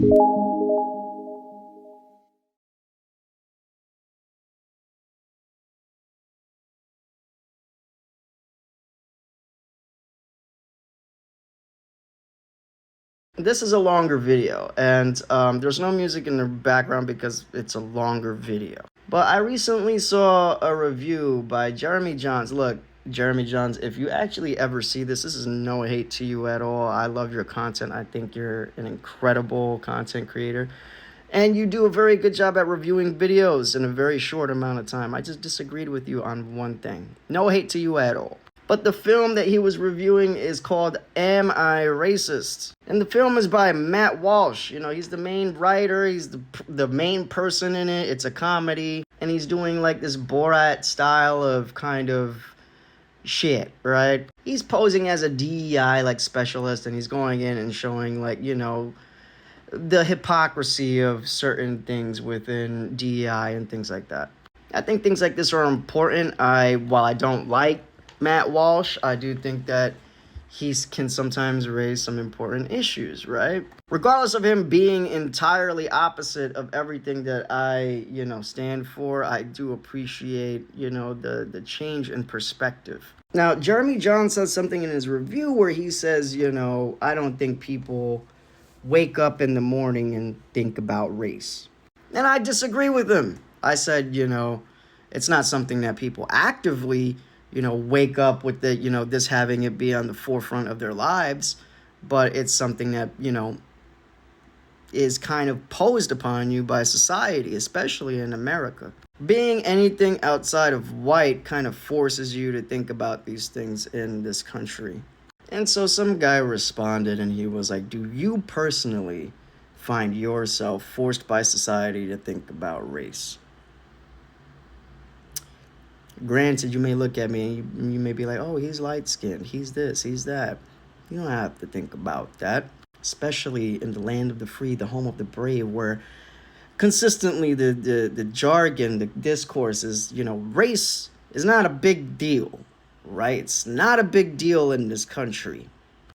This is a longer video, and there's no music in the background because it's a longer video. But I recently saw a review by Jeremy Johns. Look, Jeremy Johns, if you actually ever see this, this is no hate to you at all. I love your content. I think you're an incredible content creator. And you do a very good job at reviewing videos in a very short amount of time. I just disagreed with you on one thing. No hate to you at all. But the film that he was reviewing is called Am I Racist? And the film is by Matt Walsh. You know, he's the main writer. He's the main person in it. It's a comedy. And he's doing like this Borat style of kind of shit, right? He's posing as a DEI like specialist, and he's going in and showing like, you know, the hypocrisy of certain things within DEI and things like that. I think things like this are important. While I don't like Matt Walsh, I do think that he can sometimes raise some important issues, right? Regardless of him being entirely opposite of everything that I, stand for, I do appreciate, the change in perspective. Now, Jeremy Johns says something in his review where he says, I don't think people wake up in the morning and think about race. And I disagree with him. I said, it's not something that people actively wake up with this having it be on the forefront of their lives, but it's something that, is kind of posed upon you by society, especially in America. Being anything outside of white kind of forces you to think about these things in this country. And so some guy responded and he was like, do you personally find yourself forced by society to think about race? Granted, you may look at me and you may be like, oh, he's light-skinned, he's this, he's that. You don't have to think about that, especially in the land of the free, the home of the brave, where consistently the jargon, the discourse is, race is not a big deal, right? It's not a big deal in this country.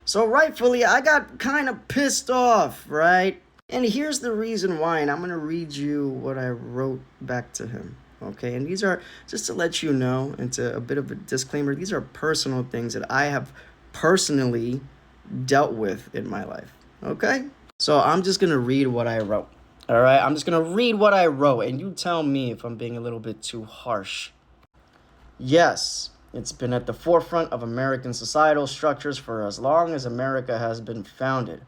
So rightfully, I got kind of pissed off, right? And here's the reason why, and I'm going to read you what I wrote back to him. Okay, and these are, just to let you know, and to a bit of a disclaimer, these are personal things that I have personally dealt with in my life. Okay? So I'm just going to read what I wrote. All right? I'm just going to read what I wrote, and you tell me if I'm being a little bit too harsh. Yes, it's been at the forefront of American societal structures for as long as America has been founded.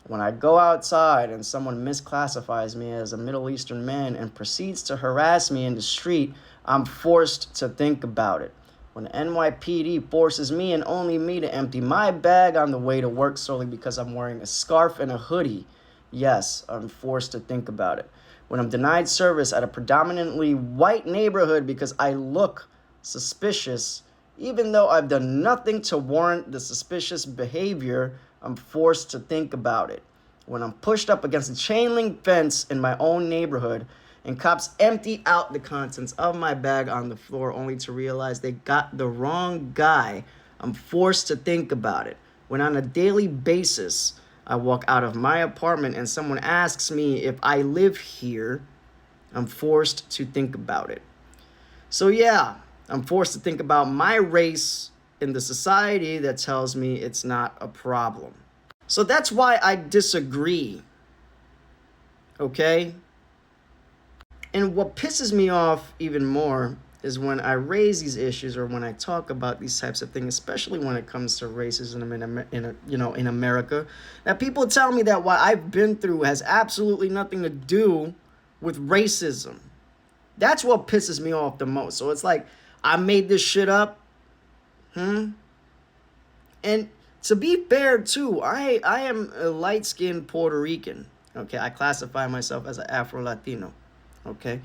When I go outside and someone misclassifies me as a Middle Eastern man and proceeds to harass me in the street, I'm forced to think about it. When NYPD forces me and only me to empty my bag on the way to work solely because I'm wearing a scarf and a hoodie, yes, I'm forced to think about it. When I'm denied service at a predominantly white neighborhood because I look suspicious, even though I've done nothing to warrant the suspicious behavior, I'm forced to think about it. When I'm pushed up against a chain link fence in my own neighborhood and cops empty out the contents of my bag on the floor only to realize they got the wrong guy, I'm forced to think about it. When on a daily basis, I walk out of my apartment and someone asks me if I live here, I'm forced to think about it. So yeah, I'm forced to think about my race in the society that tells me it's not a problem. So that's why I disagree. Okay? And what pisses me off even more is when I raise these issues or when I talk about these types of things, especially when it comes to racism in America, that people tell me that what I've been through has absolutely nothing to do with racism. That's what pisses me off the most. So it's like, I made this shit up. And to be fair, too, I am a light-skinned Puerto Rican. Okay, I classify myself as an Afro-Latino. Okay,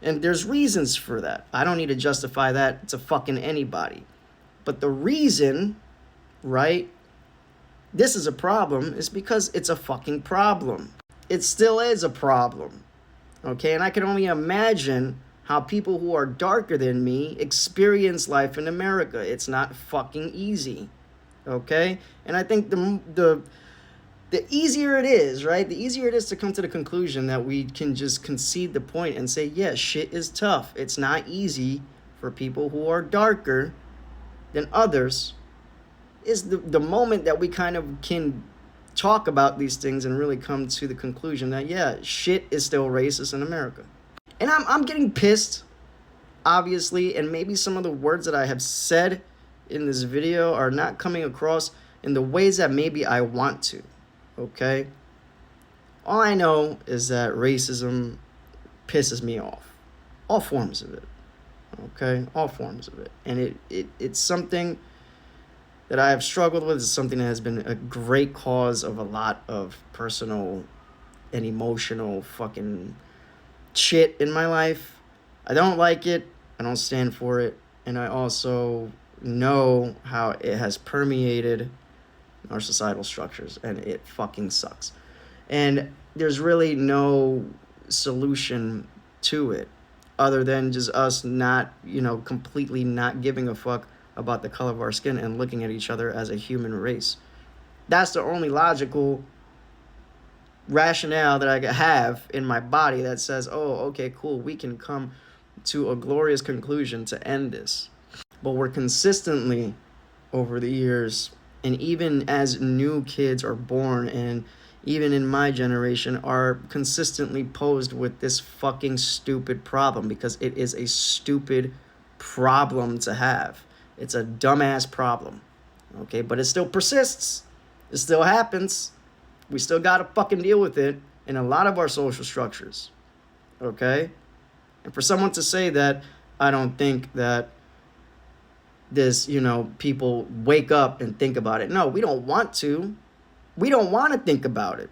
and there's reasons for that. I don't need to justify that to fucking anybody. But the reason, right, this is a problem is because it's a fucking problem. It still is a problem. Okay, and I can only imagine how people who are darker than me experience life in America. It's not fucking easy. Okay? And I think the the easier it is, right? The easier it is to come to the conclusion that we can just concede the point and say, yeah, shit is tough. It's not easy for people who are darker than others. Is the moment that we kind of can talk about these things and really come to the conclusion that, yeah, shit is still racist in America. And I'm getting pissed, obviously, and maybe some of the words that I have said in this video are not coming across in the ways that maybe I want to, okay? All I know is that racism pisses me off. All forms of it, okay? All forms of it. And it's something that I have struggled with. It's something that has been a great cause of a lot of personal and emotional fucking shit in my life. I don't like it. I don't stand for it. And I also know how it has permeated our societal structures, and it fucking sucks. And there's really no solution to it other than just us not, completely not giving a fuck about the color of our skin and looking at each other as a human race. That's the only logical rationale that I have in my body that says, oh, okay, cool, we can come to a glorious conclusion to end this. But we're consistently, over the years, and even as new kids are born, and even in my generation, are consistently posed with this fucking stupid problem, because it is a stupid problem to have. It's a dumbass problem, okay? But it still persists. It still happens. We still gotta fucking deal with it in a lot of our social structures, okay? And for someone to say that, I don't think that this, people wake up and think about it. No, we don't want to. We don't want to think about it.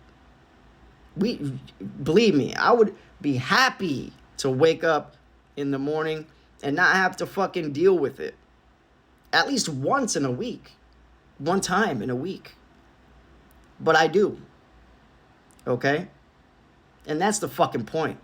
Believe me, I would be happy to wake up in the morning and not have to fucking deal with it. At least once in a week. One time in a week. But I do. Okay? And that's the fucking point.